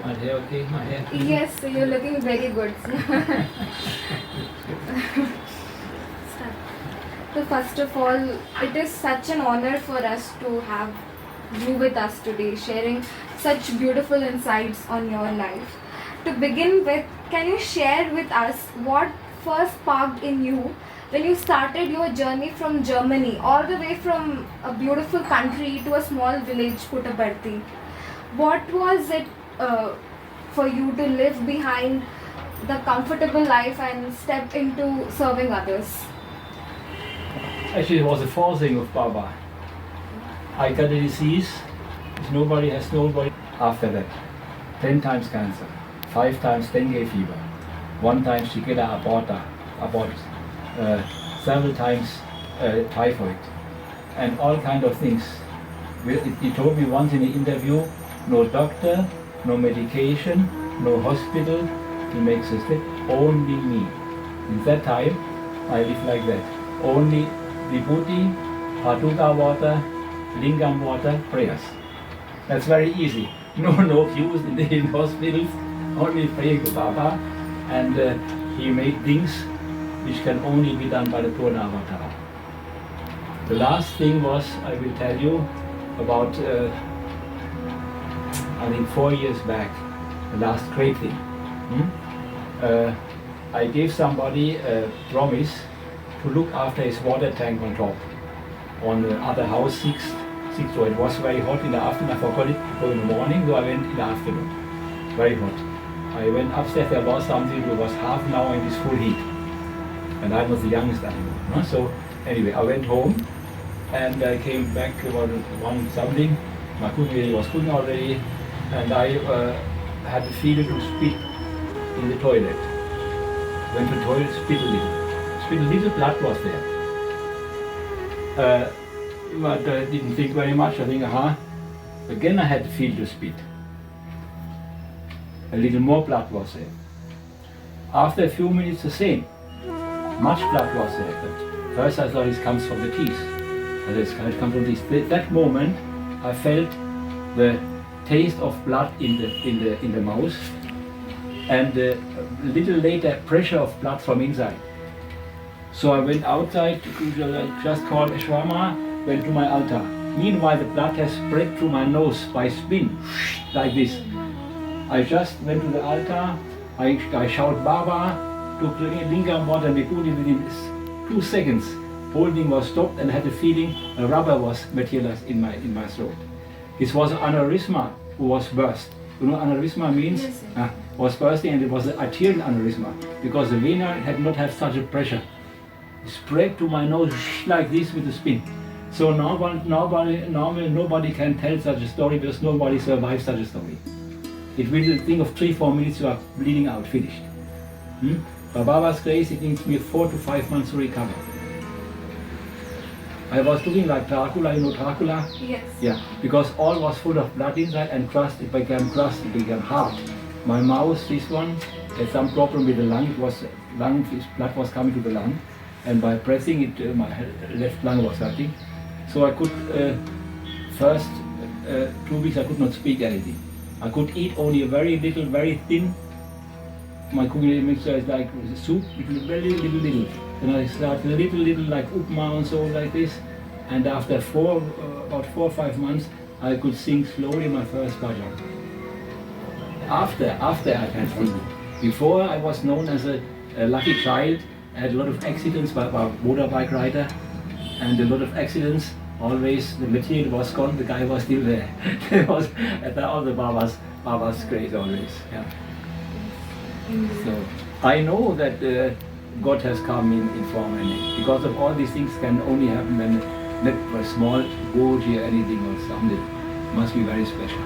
My hair okay? My hair? Yes, you're looking very good. So first of all, it is such an honor for us to have you with us today, sharing such beautiful insights on your life. To begin with, can you share with us what first sparked in you when you started your journey from Germany, all the way from a beautiful country to a small village, Puttaparthi? What was it for you to leave behind the comfortable life and step into serving others? Actually, it was a forcing of Baba. I got a disease, nobody has nobody. After that, 10 times cancer, 5 times dengue fever, 1 time Shigella abort, several times typhoid, and all kind of things. He told me once in an interview, no doctor, no medication, no hospital to make the slip, only me. In that time, I lived like that. Only Vibhuti, Paduka water, Lingam water, prayers. That's very easy. No queues in hospitals, only praying to Baba, and he made things which can only be done by the Purna Avatar. The last thing was, I will tell you, about I think 4 years back, the last great thing. I gave somebody a promise to look after his water tank on top, on the other house, sixth floor. It was very hot in the afternoon. I forgot it to go in the morning, so I went in the afternoon. Very hot. I went upstairs, there was something, it was half an hour in this full heat. And I was the youngest anymore. No? So anyway, I went home and I came back about 1 something. My cooking was cooking already, and I had the feeling to spit in the toilet. Went to the toilet, spit a little. Spit a little, blood was there. But I didn't think very much. I think, again I had the feel to spit. A little more blood was there. After a few minutes, the same. Much blood was there. But first I thought it comes from the teeth. But it comes from this. That moment, I felt the taste of blood in the mouth, and a little later, pressure of blood from inside. So I went outside, just called Shwama, went to my altar. Meanwhile, the blood has spread through my nose by spin, like this. I just went to the altar, I shouted Baba, took the lingam water and within 2 seconds. Whole thing was stopped, and I had the feeling a rubber was materialized in my throat. This was an aneurysma who was burst. You know aneurysma means? Yes, Was bursting, and it was an arterial aneurysma because the vena had not have such a pressure. It spread to my nose like this with a spin. So nobody can tell such a story because nobody survives such a story. It will think of 3-4 minutes you are bleeding out, finished. By Baba's grace, it needs me 4 to 5 months to recover. I was looking like Dracula, you know Dracula? Yes. Yeah, because all was full of blood inside and crust, it became hard. My mouth, this one, had some problem with the lung, blood was coming to the lung, and by pressing it, my left lung was hurting. So I could, first 2 weeks I could not speak anything. I could eat only a very little, very thin. My cooking mixture is like soup, very little. And I started little like upma and so like this. And after about 4 or 5 months, I could sing slowly my first bhajan. After I can sing. Before I was known as a lucky child. I had a lot of accidents by motorbike rider, and a lot of accidents. Always the material was gone, the guy was still there. It was at all the Baba's grace always. Yeah. So I know that God has come in form, and because of all these things can only happen when not a small devote or anything or something. It must be very special.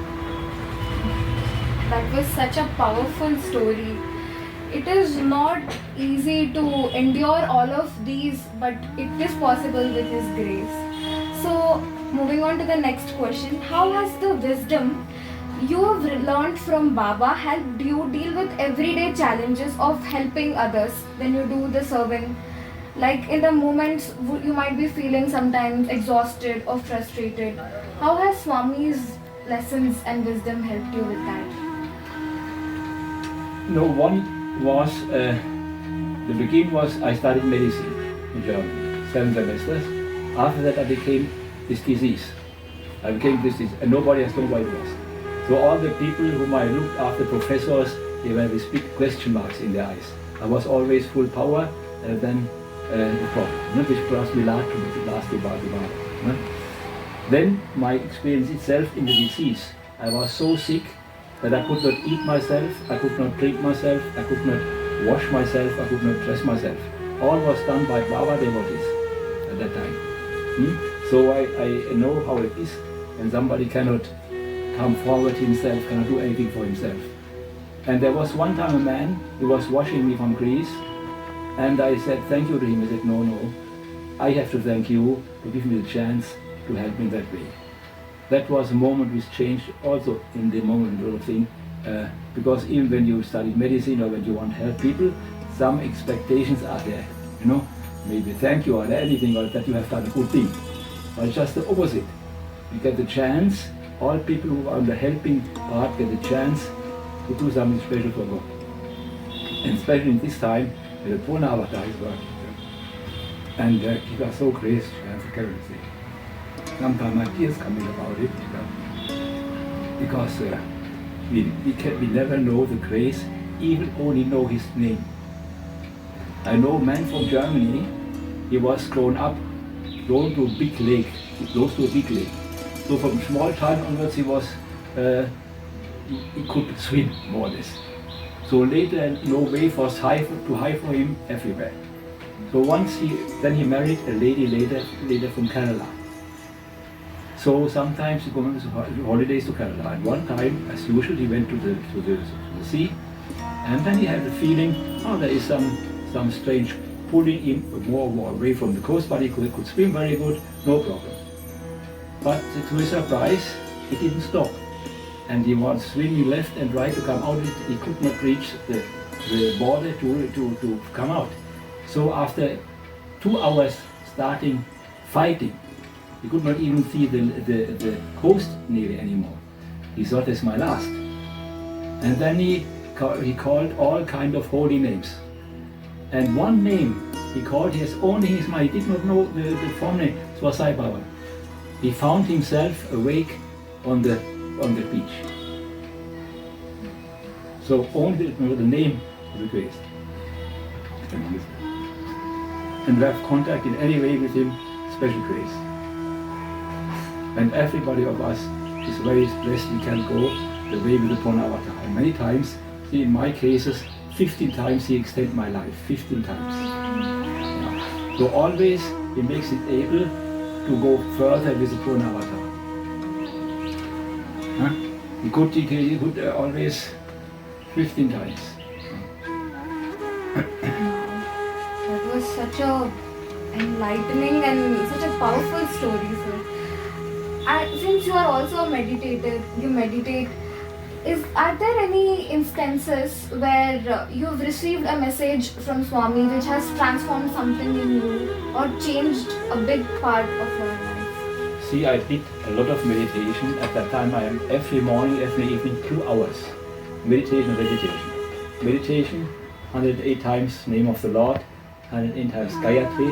That was such a powerful story. It is not easy to endure all of these, but it is possible with His grace. So, moving on to the next question, how has the wisdom you have learned from Baba helped you deal with everyday challenges of helping others when you do the serving? Like in the moments you might be feeling sometimes exhausted or frustrated. How has Swami's lessons and wisdom helped you with that? No, one was, the beginning was I studied medicine in Germany, 7 semesters. After that I became this disease. I became this disease, and nobody has known what it was. So all the people whom I looked after, professors, they were with big question marks in their eyes. I was always full power, then the problem, which brought me last to Bhagawan. Then my experience itself in the disease. I was so sick that I could not eat myself, I could not drink myself, I could not wash myself, I could not dress myself. All was done by Baba devotees at that time. So I know how it is when somebody cannot come forward himself, cannot do anything for himself. And there was one time a man who was washing me from grease, and I said thank you to him. He said, no, I have to thank you to give me the chance to help me that way. That was a moment which changed also in the moment sort of thing, because even when you study medicine or when you want to help people, some expectations are there, maybe thank you or anything, or that you have done a good thing. But it's just the opposite. You get the chance, all people who are on the helping part get the chance to do something special for God. And especially in this time, when the Purna Avatar is working. And he was so graceful, I forget everything. Sometimes my tears coming about it, because we never know the grace, even only know his name. I know a man from Germany, he was grown to a big lake, close to a big lake. So from small time onwards he was, he could swim more or less. So later no wave was too high for him everywhere. So then he married a lady later from Kerala. So sometimes he goes on holidays to Kerala, and one time, as usual, he went to the sea, and then he had the feeling, there is some strange pulling him more and more away from the coast, but he could swim very good, no problem. But to his surprise, it didn't stop, and he was swimming left and right to come out. He could not reach the border to come out. So after 2 hours starting fighting, he could not even see the coast nearly anymore. He thought, that's my last. And then he called all kind of holy names. And one name he called, he has only his mind, he did not know the form name, it was Sai Baba. He found himself awake on the beach. So only the name of the grace. And we have contact in any way with him, special grace. And everybody of us is very blessed we can go the way with the Purna Avatar. And many times, see in my cases, 15 times he extended my life, 15 times. Yeah. So always he makes it able to go further with the Purna Avatar. Huh? He could always 15 times. That was such a enlightening and such a powerful story, sir. Since you are also a meditator, you meditate, are there any instances where you've received a message from Swami which has transformed something in you or changed a big part of your life? See, I did a lot of meditation. At that time, I am every morning, every evening, 2 hours. Meditation and meditation. Meditation, 108 times name of the Lord, 108 times Gayatri,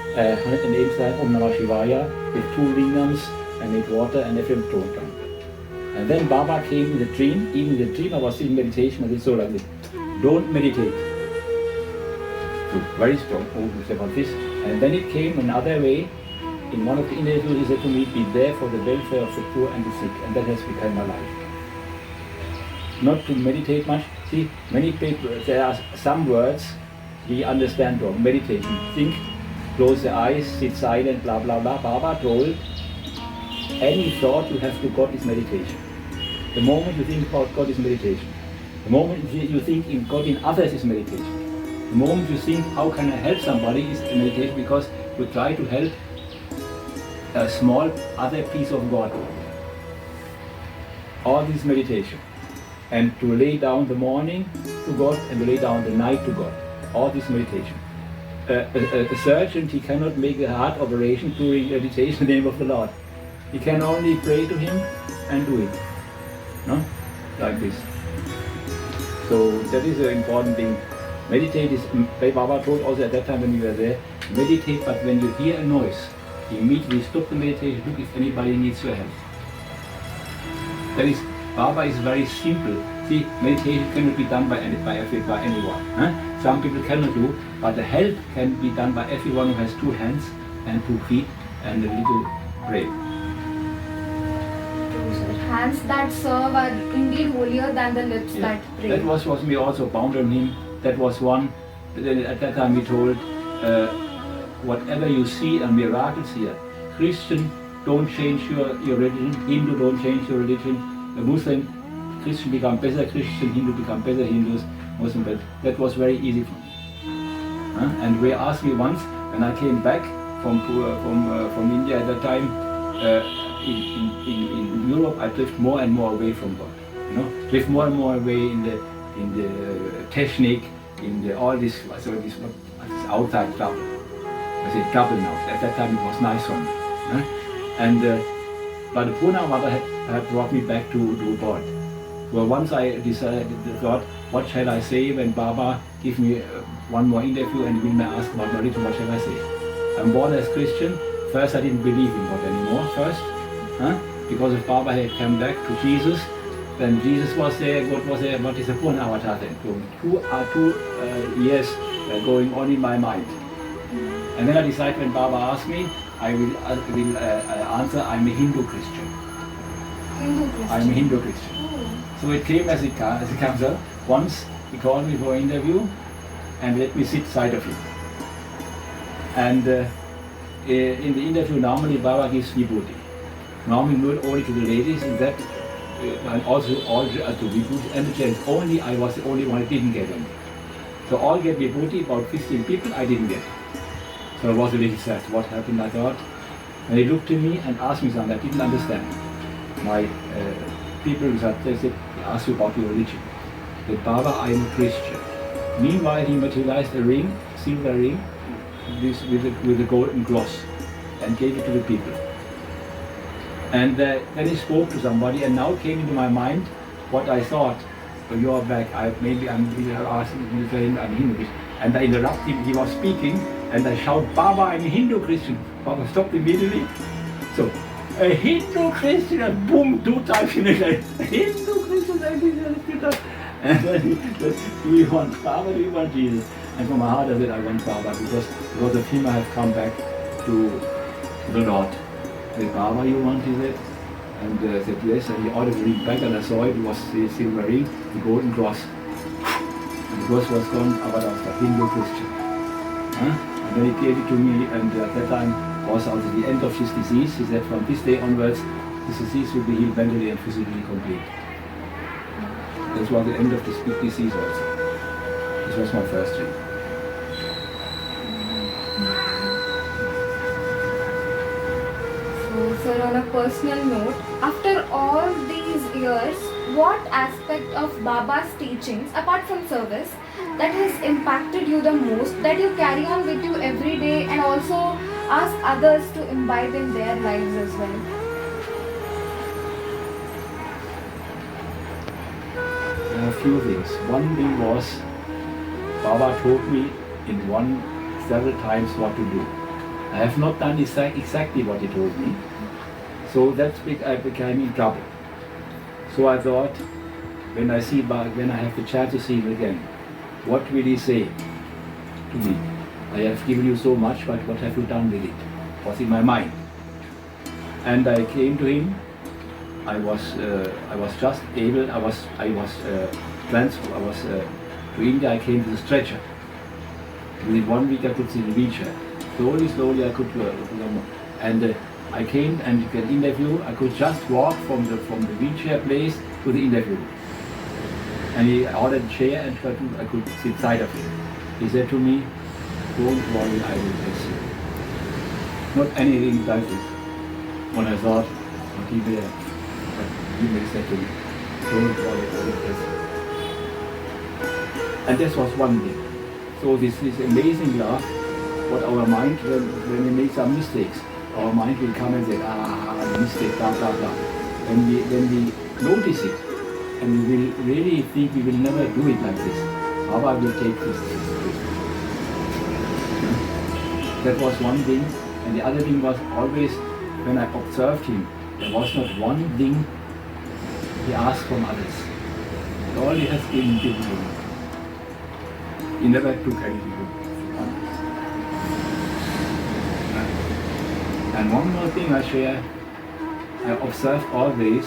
108 times Om Namah Shivaya, with 2 lingams and with water and everything thrown down. And then Baba came in the dream. Even in the dream I was in meditation, and it's so like this. Don't meditate. So very strong about this. And then it came another way. In one of the interviews he said to me, be there for the welfare of the poor and the sick. And that has become my life. Not to meditate much. See, many people, there are some words we understand wrong. Meditation. Think, close the eyes, sit silent, blah blah blah. Baba told, any thought you have to God is meditation. The moment you think about God is meditation. The moment you think in God in others is meditation. The moment you think how can I help somebody is meditation, because you try to help a small other piece of God. All this meditation. And to lay down the morning to God and to lay down the night to God. All this meditation. A surgeon, he cannot make a heart operation during meditation in the name of the Lord. He can only pray to him and do it. No? Like this. So that is an important thing. Meditate is, Baba told also at that time when we were there, meditate, but when you hear a noise, immediately stop the meditation, look if anybody needs your help. That is, Baba is very simple. See, meditation cannot be done by anyone. Huh? Some people cannot do, but the help can be done by everyone who has two hands and 2 feet and a little brain. Hands that serve are indeed holier than the lips that pray. That was me also bound on him. That was one. At that time he told, whatever you see and miracles here, Christian, don't change your religion. Hindu, don't change your religion. The Muslim, Christian become better Christian, Hindu become better Hindus, Muslim better. That was very easy for me. And they asked me once when I came back from India at that time. In Europe, I drift more and more away from God. You know, drift more and more away in the technique, in all this. So this outside trouble. I said trouble now. At that time, it was nice for me. And but the Pune Mother had brought me back to God. Well, once I decided, thought, what shall I say when Baba give me one more interview and will me ask about my religion? What shall I say? I'm born as Christian. First, I didn't believe in God anymore. First. Because if Baba had come back to Jesus, then Jesus was there, God was there, what is the Pune Avatar then? 2 years going on in my mind. And then I decided when Baba asked me, I will answer, I'm a Hindu Christian. I'm a Hindu Christian. So it came as it comes up. Once he called me for an interview and let me sit side of him. And in the interview normally Baba gives vibhuti. Normally not only to the ladies in that, and also all to vibhuti and the gents. Only I was the only one who didn't get any. So all get vibhuti, about 15 people, I didn't get. So I was a little sad. What happened, I thought. And he looked at me and asked me something I didn't understand. My people they said, asked you about your religion. I said, Baba, I am a Christian. Meanwhile, he materialized a ring, silver ring, with a golden cross, and gave it to the people. And then he spoke to somebody, and now came into my mind what I thought. So you are back. Maybe I'm asking him to say I'm Hindu. And I interrupt him. He was speaking, and I shout, Baba, I'm a Hindu Christian. Baba stopped immediately. So a Hindu Christian, and boom, 2 times in a day. Hindu Christian, and then do we want Baba? Do we want Jesus? And from my heart I said, I want Baba because of him I have come back to the Lord. I said, Baba, you want? He said. And I said, yes. And he ordered the ring back, and I saw it was the silver ring, the golden cross. And the cross was gone, but I was a Hindu Christian. And then he gave it to me, and at that time was also the end of his disease. He said, from this day onwards, his disease will be healed mentally and physically complete. This was the end of this big disease also. This was my first dream. So, sir, on a personal note, after all these years, what aspect of Baba's teachings, apart from service, that has impacted you the most, that you carry on with you every day and also ask others to imbibe in their lives as well? A few things. One thing was, Baba told me several times what to do. I have not done exactly what he told me. So that's I became in trouble. So I thought, when I have the chance to see him again, what will he say to me? I have given you so much, but what have you done with it? Was in my mind. And I came to him. I was just able. I was transferred. To India. I came with a stretcher. Within 1 week, I could see the wheelchair. Slowly, I could work. And I came and get interview. I could just walk from the wheelchair place to the interview. And he ordered a chair, and I could sit side of him. He said to me, "Don't worry, I will bless you." Not anything like this. When I thought, what he there. He may say to me, don't worry, I will bless you. And this was one thing. So this is amazing love, what our mind, when we make some mistakes, our mind will come and say, mistake, blah, blah, blah. When we notice it and we will really think we will never do it like this. Baba will take this. That was one thing, and the other thing was always when I observed him, there was not one thing he asked from others. All he has given to him. He never took anything from others. And one more thing I share, I observed always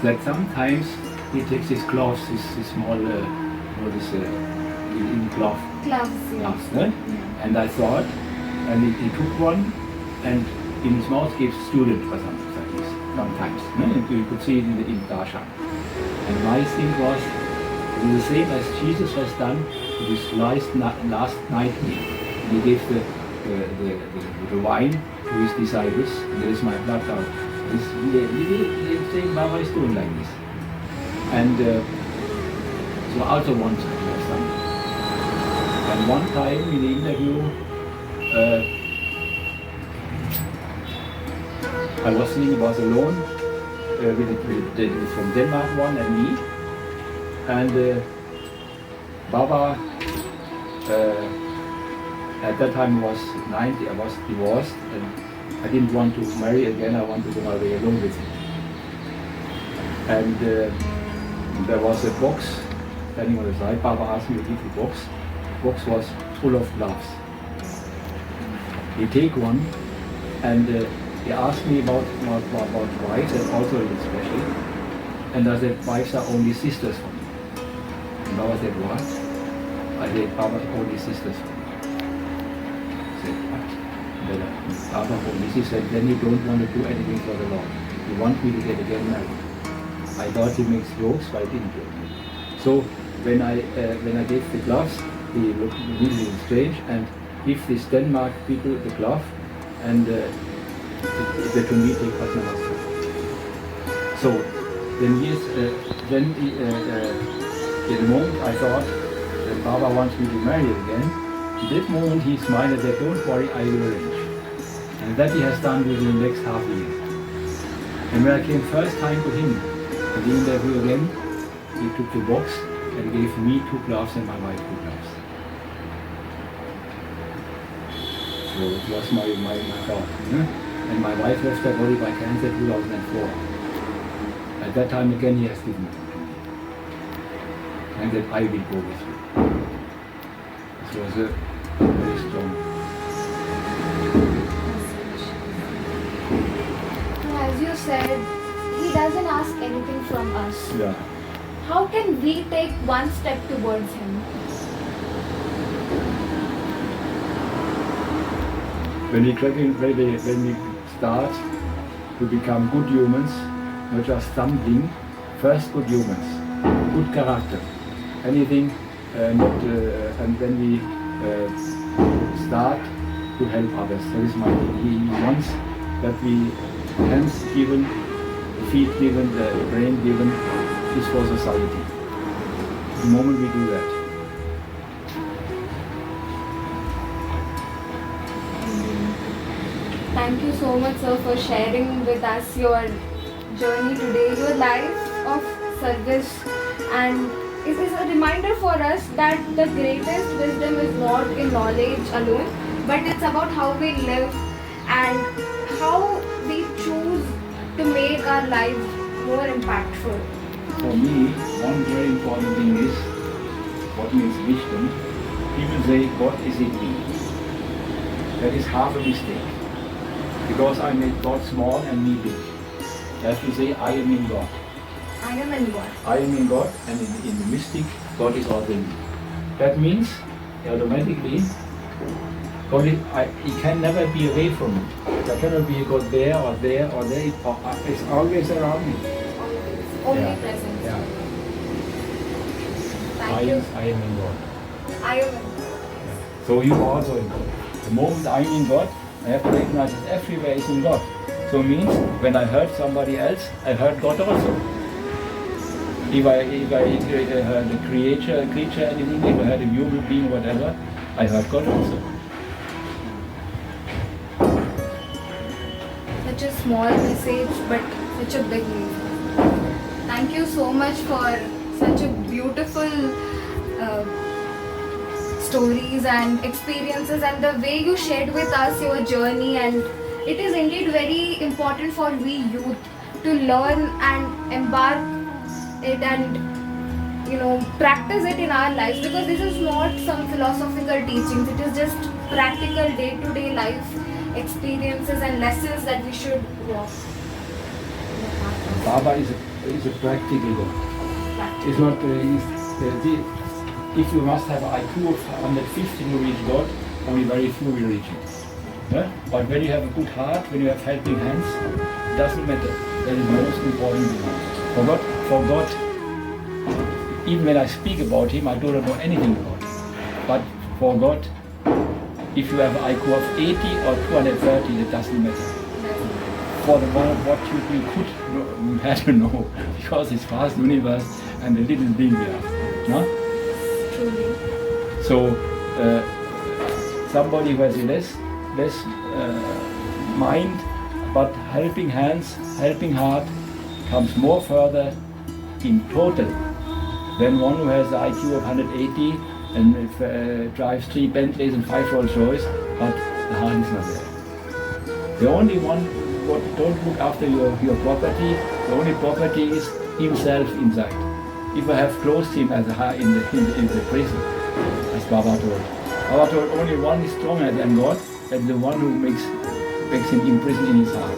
that sometimes he takes his gloves, his small, in cloth. Gloves, yes. Gloves, eh? And I thought, and he took one, and in his mouth gives student or something like this, sometimes. And you could see it in Darshan. And my thing was, it is the same as Jesus has done with his last night meal. He gave the wine to his disciples, and there is my blood out. The same Baba is doing like this. And so I also want to have some. And one time in the interview, I was alone with from Denmark one and me. And Baba, at that time was 90, I was divorced, and I didn't want to marry again, I wanted to go my way alone with him. And there was a box standing on the side. Baba asked me to give the box. The box was full of gloves. He take one, and he asked me about wives, and also a little special. And I said, wives are only sisters for me. And Baba said, what? I said, Baba only sisters for me. I said, what? And then Baba only sisters, then you don't want to do anything for the Lord. You want me to get again married. I thought he makes jokes, but I didn't do it. So when I gave the gloves, he looked really strange and give this Denmark people the glove, and they to me take Namaskar. So then in the moment I thought that Baba wants me to marry again. In that moment he smiled and said, don't worry, I will arrange. And that he has done within the next half a year. And when I came first time to him, at the interview again, he took the box and gave me 2 gloves and my wife 2 gloves. So it was my thought. And my wife left her body by cancer 2004. At that time again he has given it to me. And that I will go with you. This was a very strong. As you said, he doesn't ask anything from us. Yeah. How can we take one step towards him? When we start to become good humans, not just something, first good humans, good character, anything, and when we start to help others. That is my thing. He wants that we hands given, feet given, the brain given is for society. The moment we do that. Thank you so much, sir, for sharing with us your journey today, your life of service, and it is a reminder for us that the greatest wisdom is not in knowledge alone, but it's about how we live and how we choose to make our lives more impactful. For me, one very important thing is what means wisdom. People say, God is in me. That is half a mistake. Because I made God small and me big. You have to say, I am in God. I am in God. I am in God, and in the mystic, God is also in me. That means, automatically, God he can never be away from me. There cannot be God there or there or there. It's always around me. Only present. Yeah. Thank you. I am in God. I am in God. Yeah. So you are also in God. The moment I'm in God, I have to recognize that everywhere is in God. So it means when I hurt somebody else, I hurt God also. If I hurt a creature, anything, if I hurt a human being, whatever, I hurt God also. Such a small message, but such a big message. Thank you so much for such a beautiful stories and experiences, and the way you shared with us your journey. And it is indeed very important for we youth to learn and embark it and practice it in our lives, because this is not some philosophical teachings, it is just practical day-to-day life experiences and lessons that we should walk. Baba is a practical God. It's not if you must have an IQ of 150 to reach God, only very few will reach it. Yeah? But when you have a good heart, when you have helping hands, it doesn't matter. That is the most important thing. For God, even when I speak about Him, I do not know anything about Him. But for God, if you have an IQ of 80 or 230, it doesn't matter. For the one what you could have to know, because it's vast universe and the little thing we are. No? Truly. So somebody who has less mind, but helping hands, helping heart, comes more further in total than one who has the IQ of 180 and drives 3 Bentleys and 5 Rolls Royce, but the heart is not there. The only one who don't look after your property, the only property is himself inside. If I have closed him as in the prison, as Baba told. Baba told only one is stronger than God, and the one who makes him imprisoned in his heart.